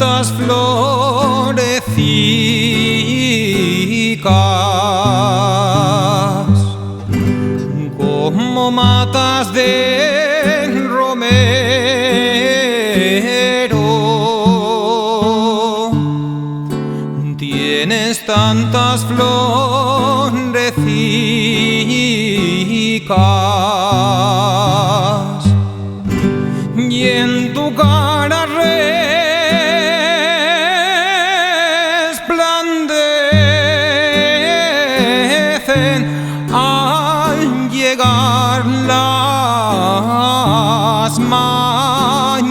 tantas florecicas como matas de romero. Tienes tantas florecicas y en tu cara resplandecen al llegar las mañanicas.